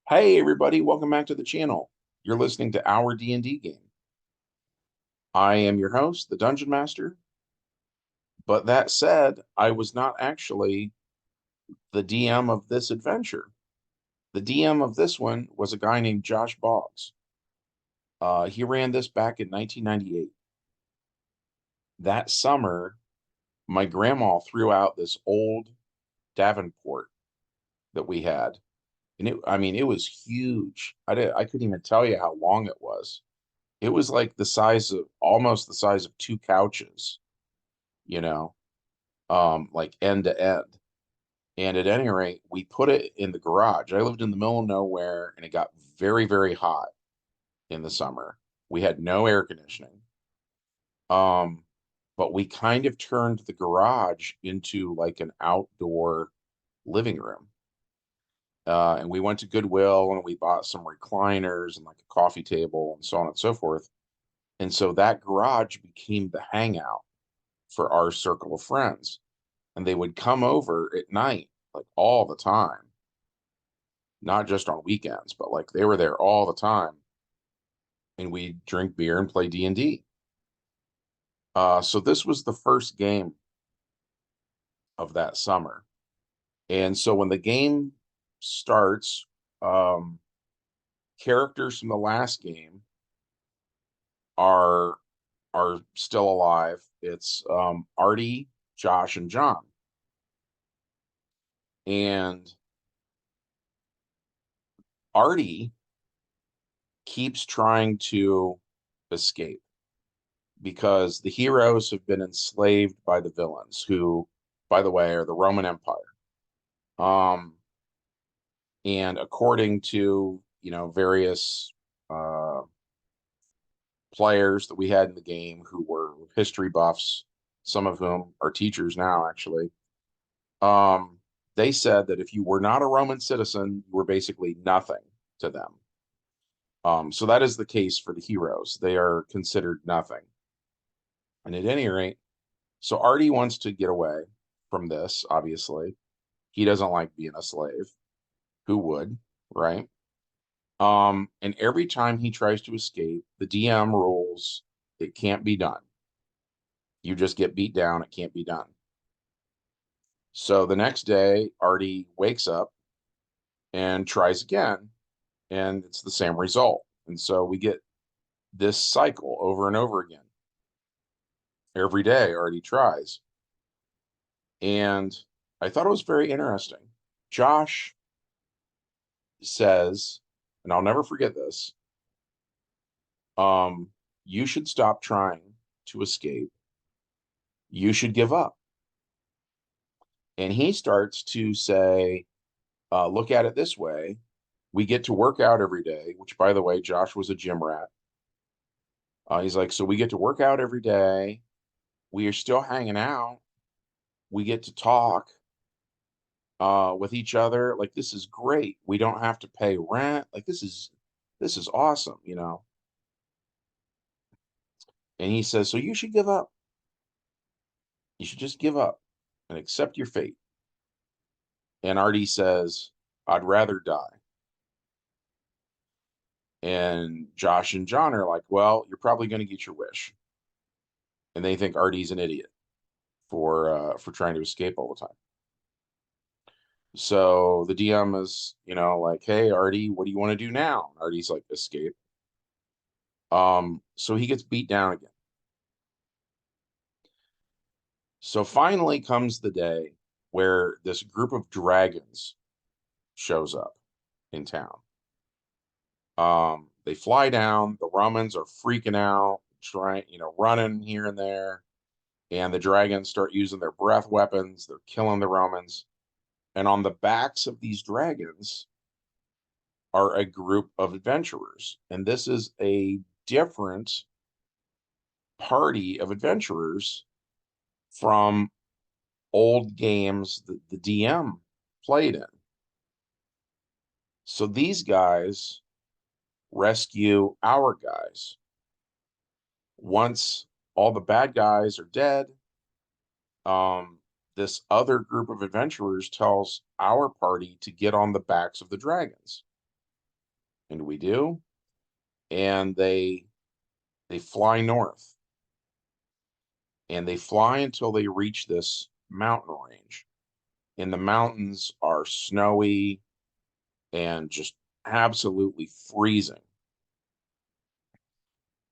Hey everybody, welcome back to the channel. You're listening to Our D&D Game. I am your host, the Dungeon Master, but that said, I was not actually the DM of this adventure. The DM of this one was a guy named Josh Boggs. He ran this back in 1998. That summer, my grandma threw out this old Davenport that we had. And it was huge. I couldn't even tell you how long it was. It was like the size of almost the size of two couches, you know, like end to end. And at any rate, we put it in the garage. I lived in the middle of nowhere and it got very, very hot in the summer. We had no air conditioning. Um, but we kind of turned the garage into like an outdoor living room. And we went to Goodwill and we bought some recliners and like a coffee table and so on and so forth. And so that garage became the hangout for our circle of friends. And they would come over at night, like all the time, not just on weekends, but like they were there all the time. And we'd drink beer and play D&D. So this was the first game of that summer. And so when the game starts, um, characters from the last game are are still alive. It's Artie, Josh, and John. And Artie keeps trying to escape because the heroes have been enslaved by the villains, who, by the way, are the Roman Empire. Um, and according to, various uh, players that we had in the game who were history buffs, some of whom are teachers now, actually, um, they said that if you were not a Roman citizen, you were basically nothing to them. So that is the case for the heroes. They are considered nothing. And at any rate, so Artie wants to get away from this, obviously. He doesn't like being a slave. Who would, right? And every time he tries to escape, the DM rules it can't be done. You just get beat down, it can't be done. So the next day, Artie wakes up and tries again, and it's the same result. And so we get this cycle over and over again. Every day, Artie tries. And I thought it was very interesting. Josh says, and I'll never forget this, um, you should stop trying to escape. You should give up. And he starts to say, look at it this way. We get to work out every day, which, by the way, Josh was a gym rat. He's like, so we get to work out every day. We are still hanging out. We get to talk with each other. Like, this is great. We don't have to pay rent. Like, this is awesome, you know. And he says, so you should give up. You should just give up and accept your fate. And Artie says, I'd rather die. And Josh and John are like, well, you're probably going to get your wish. And they think Artie's an idiot for trying to escape all the time. So the DM is, like, hey, Artie, what do you want to do now? And Artie's like, escape. So he gets beat down again. So finally comes the day where this group of dragons shows up in town. They fly down. The Romans are freaking out, trying, running here and there. And the dragons start using their breath weapons. They're killing the Romans. And on the backs of these dragons are a group of adventurers. And this is a different party of adventurers from old games that the DM played in. So these guys rescue our guys. Once all the bad guys are dead, um, this other group of adventurers tells our party to get on the backs of the dragons. And we do. And they fly north. And they fly until they reach this mountain range. And the mountains are snowy and just absolutely freezing.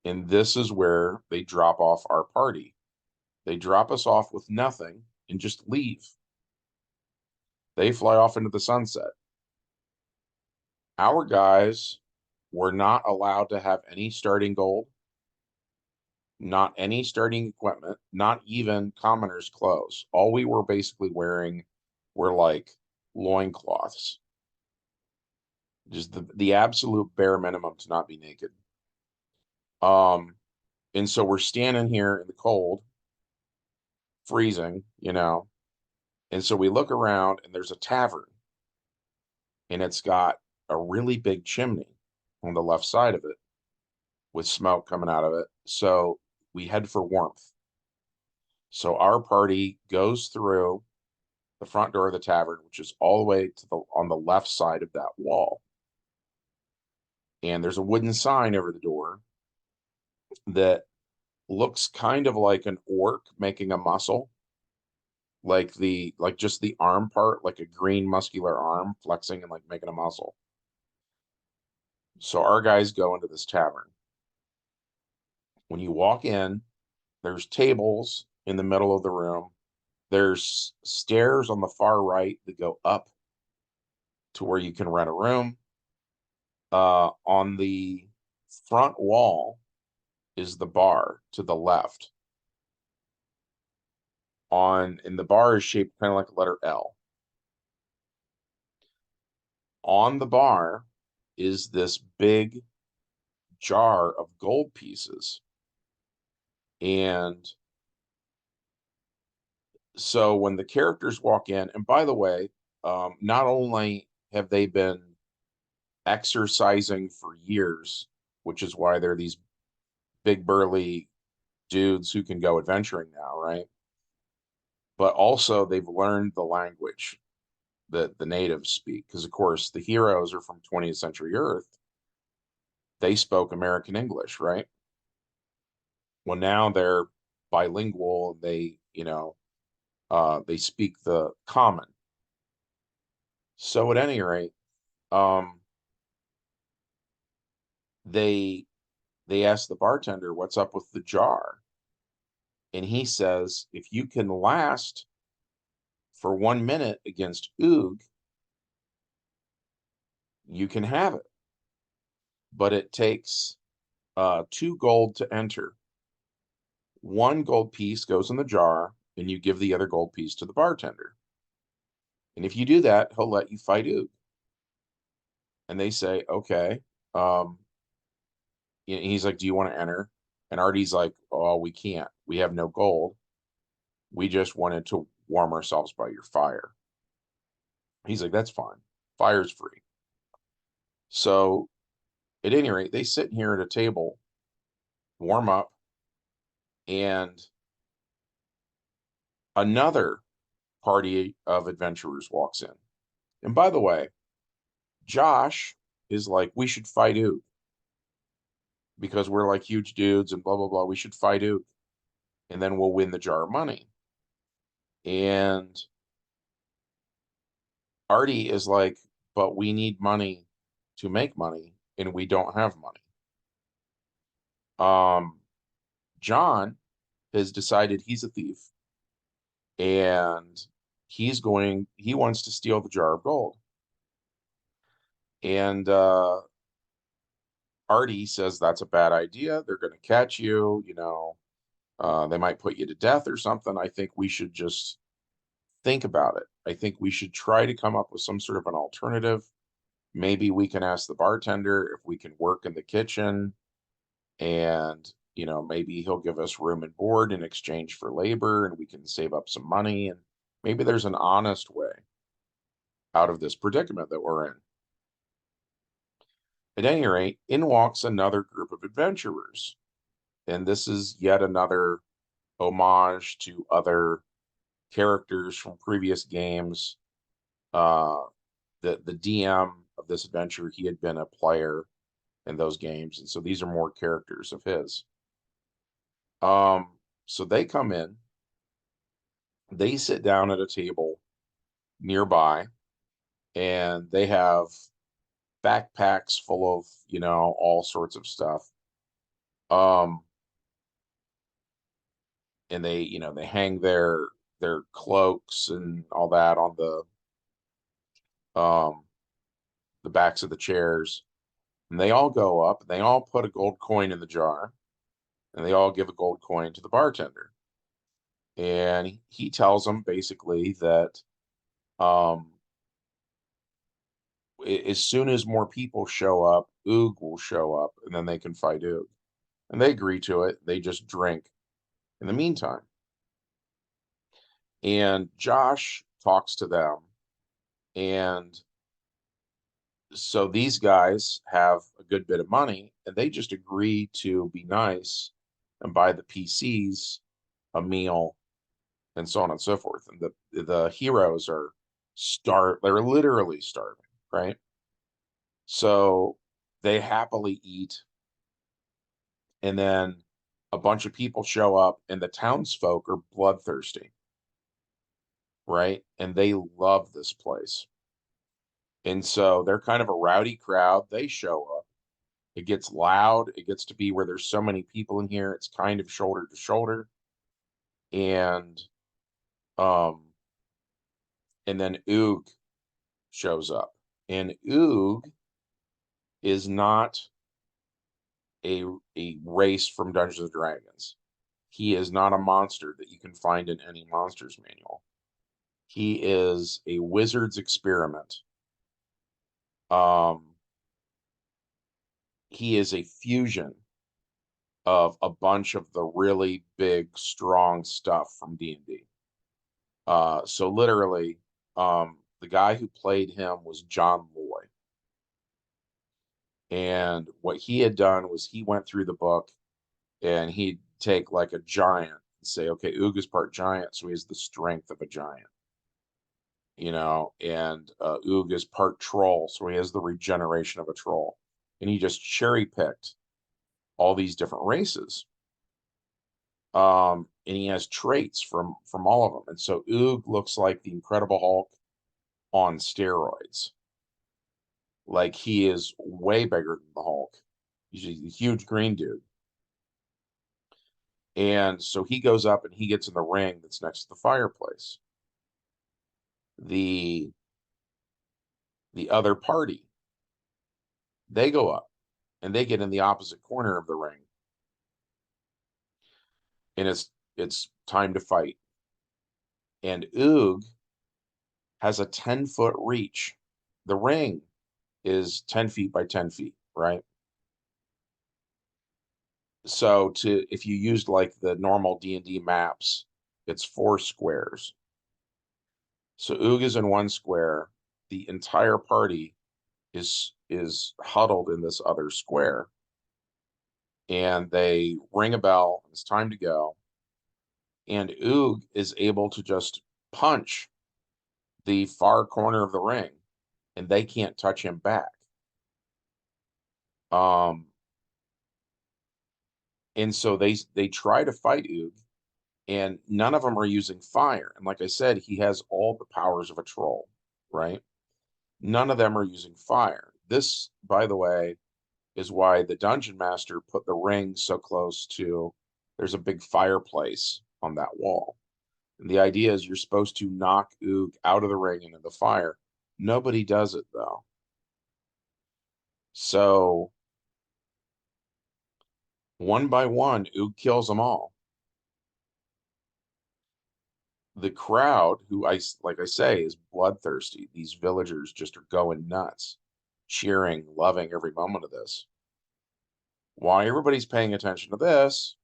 And this is where they drop off our party. They drop us off with nothing and just leave. They fly off into the sunset. Our guys were not allowed to have any starting gold, not any starting equipment, not even commoner's clothes. All we were basically wearing were like loincloths. Just the absolute bare minimum to not be naked. And so we're standing here in the cold, freezing, and so we look around and there's a tavern and it's got a really big chimney on the left side of it with smoke coming out of it. So we head for warmth. So our party goes through the front door of the tavern, which is all the way to on the left side of that wall. And there's a wooden sign over the door that looks kind of like an orc making a muscle, like just the arm part, like a green muscular arm flexing and like making a muscle. So our guys go into this tavern. When you walk in, there's tables in the middle of the room. There's stairs on the far right that go up to where you can rent a room. On the front wall is the bar to the left. And the bar is shaped kind of like a letter L. On the bar is this big jar of gold pieces. And so when the characters walk in, and by the way, not only have they been exercising for years, which is why they're these big burly dudes who can go adventuring now, right? But also they've learned the language that the natives speak, because of course the heroes are from 20th century Earth. They spoke American English, right? Well, now they're bilingual. They speak the common. So at any rate, um, they ask the bartender, "What's up with the jar?" And he says, "If you can last for 1 minute against Oog, you can have it. But it takes 2 gold to enter. 1 gold piece goes in the jar, and you give the other gold piece to the bartender. And if you do that, he'll let you fight Oog." And they say, "Okay." Um, he's like, "Do you want to enter?" And Artie's like, "Oh, we can't. We have no gold. We just wanted to warm ourselves by your fire." He's like, "That's fine. Fire's free." So at any rate, they sit here at a table, warm up, and another party of adventurers walks in. And by the way, Josh is like, "We should fight Oog because we're like huge dudes and blah, blah, blah. We should fight Oog. And then we'll win the jar of money." And Artie is like, "But we need money to make money, and we don't have money." Um, John has decided he's a thief, and he wants to steal the jar of gold. And Artie says that's a bad idea. They're going to catch you, they might put you to death or something. I think we should just think about it. I think we should try to come up with some sort of an alternative. Maybe we can ask the bartender if we can work in the kitchen, and maybe he'll give us room and board in exchange for labor, and we can save up some money, and maybe there's an honest way out of this predicament that we're in. At any rate, in walks another group of adventurers, and this is yet another homage to other characters from previous games. The DM of this adventure, he had been a player in those games. And so these are more characters of his. So they come in, they sit down at a table nearby, and they have backpacks full of, all sorts of stuff. Um, and they hang their cloaks and all that on um the backs of the chairs. And they all go up and they all put a gold coin in the jar, and they all give a gold coin to the bartender. And he tells them basically that um as soon as more people show up, Oog will show up, and then they can fight Oog. And they agree to it. They just drink in the meantime. And Josh talks to them. And so these guys have a good bit of money, and they just agree to be nice and buy the PCs a meal and so on and so forth. And the heroes they're literally starving, right? So they happily eat, and then a bunch of people show up, and the townsfolk are bloodthirsty, right? And they love this place. And so they're kind of a rowdy crowd. They show up. It gets loud. It gets to be where there's so many people in here. It's kind of shoulder to shoulder. And um and then Oog shows up. And Oog is not a race from Dungeons and Dragons. He is not a monster that you can find in any monsters manual. He is a wizard's experiment. Um, he is a fusion of a bunch of the really big, strong stuff from D&D. So literally, the guy who played him was John Loy. And what he had done was he went through the book, and he'd take like a giant and say, okay, Oog is part giant, so he has the strength of a giant, and Oog is part troll, so he has the regeneration of a troll. And he just cherry picked all these different races. And he has traits from all of them. And so Oog looks like the Incredible Hulk on steroids. Like, he is way bigger than the Hulk. He's a huge green dude. And so he goes up and he gets in the ring that's next to the fireplace. The other party, they go up and they get in the opposite corner of the ring. And it's time to fight. And Oog has a 10-foot reach. The ring is 10 feet by 10 feet, right? So if you used like the normal D&D maps, it's 4 squares. So Oog is in one square. The entire party is huddled in this other square. And they ring a bell. It's time to go. And Oog is able to just punch the far corner of the ring, and they can't touch him back. Um, and so they try to fight Oog, and none of them are using fire. And like I said, he has all the powers of a troll, right? None of them are using fire. This, by the way, is why the dungeon master put the ring so close to, there's a big fireplace on that wall. And the idea is you're supposed to knock Oog out of the ring into the fire. Nobody does it though. So one by one, Oog kills them all. The crowd, who like I say, is bloodthirsty. These villagers just are going nuts, cheering, loving every moment of this. While everybody's paying attention to this,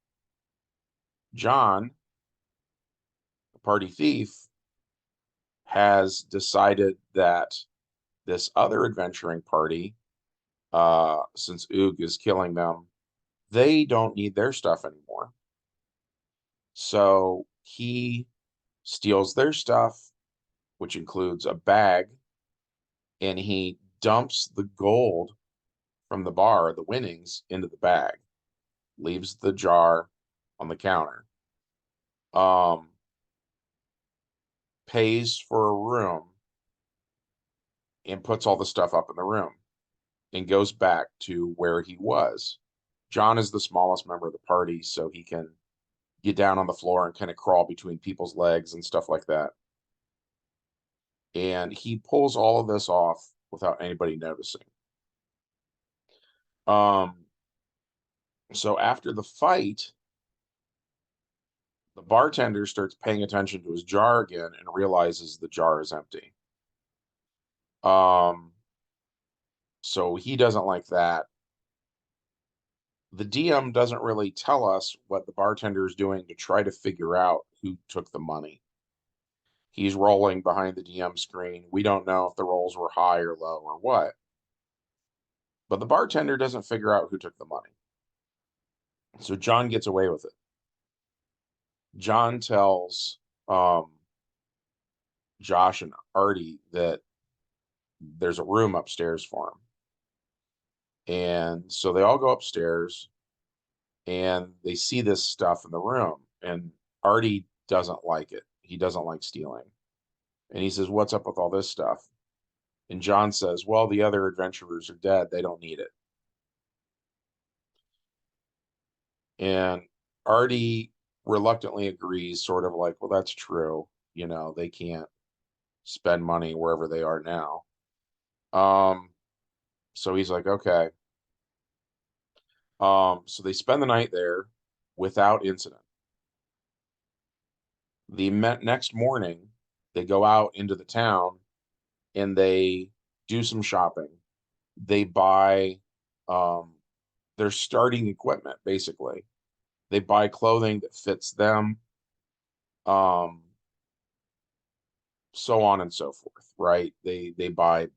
John, the party thief, has decided that this other adventuring party, since Oog is killing them, they don't need their stuff anymore. So he steals their stuff, which includes a bag, and he dumps the gold from the bar, the winnings, into the bag, leaves the jar on the counter, pays for a room, and puts all the stuff up in the room and goes back to where he was. John is the smallest member of the party, so he can get down on the floor and kind of crawl between people's legs and stuff like that. And he pulls all of this off without anybody noticing. So after the fight, the bartender starts paying attention to his jar again and realizes the jar is empty. So he doesn't like that. The DM doesn't really tell us what the bartender is doing to try to figure out who took the money. He's rolling behind the DM screen. We don't know if the rolls were high or low or what. But the bartender doesn't figure out who took the money. So John gets away with it. John tells Josh and Artie that there's a room upstairs for him. And so they all go upstairs and they see this stuff in the room. And Artie doesn't like it. He doesn't like stealing. And he says, "What's up with all this stuff?" And John says, "Well, the other adventurers are dead. They don't need it." And Artie reluctantly agrees, sort of like, "Well, that's true. You know, they can't spend money wherever they are now." So he's like, "Okay." So they spend the night there without incident. The next morning, they go out into the town and they do some shopping. They buy their starting equipment, basically. They buy clothing that fits them, um, so on and so forth, right? They buy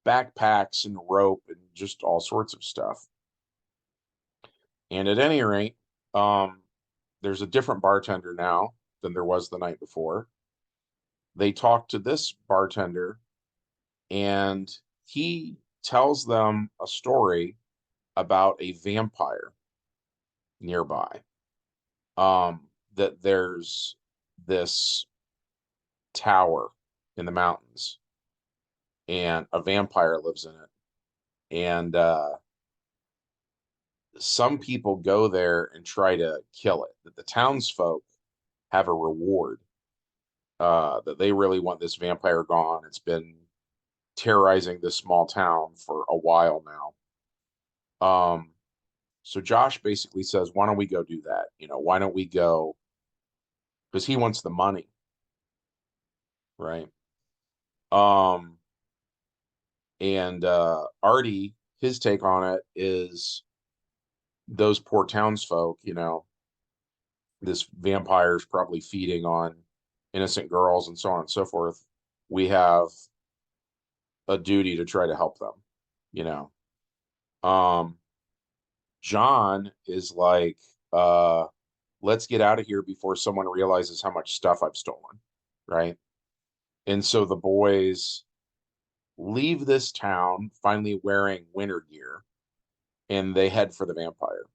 backpacks and rope and just all sorts of stuff. And at any rate, there's a different bartender now than there was the night before. They talk to this bartender, and he tells them a story about a vampire nearby. That there's this tower in the mountains, and a vampire lives in it. And some people go there and try to kill it. That the townsfolk have a reward. That they really want this vampire gone. It's been terrorizing this small town for a while now. So Josh basically says, "Why don't we go do that? You know, why don't we go?" Because he wants the money, right? Um, and Artie, his take on it is those poor townsfolk, you know, this vampire's probably feeding on innocent girls and so on and so forth. We have a duty to try to help them, you know. Um, John is like, let's get out of here before someone realizes how much stuff I've stolen, right? And so the boys leave this town finally wearing winter gear, and they head for the vampire.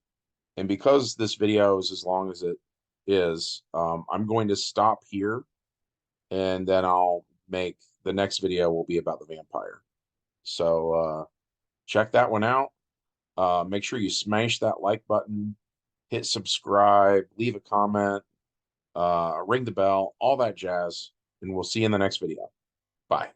And because this video is as long as it is, I'm going to stop here, and then I'll make the next video will be about the vampire. So check that one out. Make sure you smash that like button, hit subscribe, leave a comment, ring the bell, all that jazz, and we'll see you in the next video. Bye.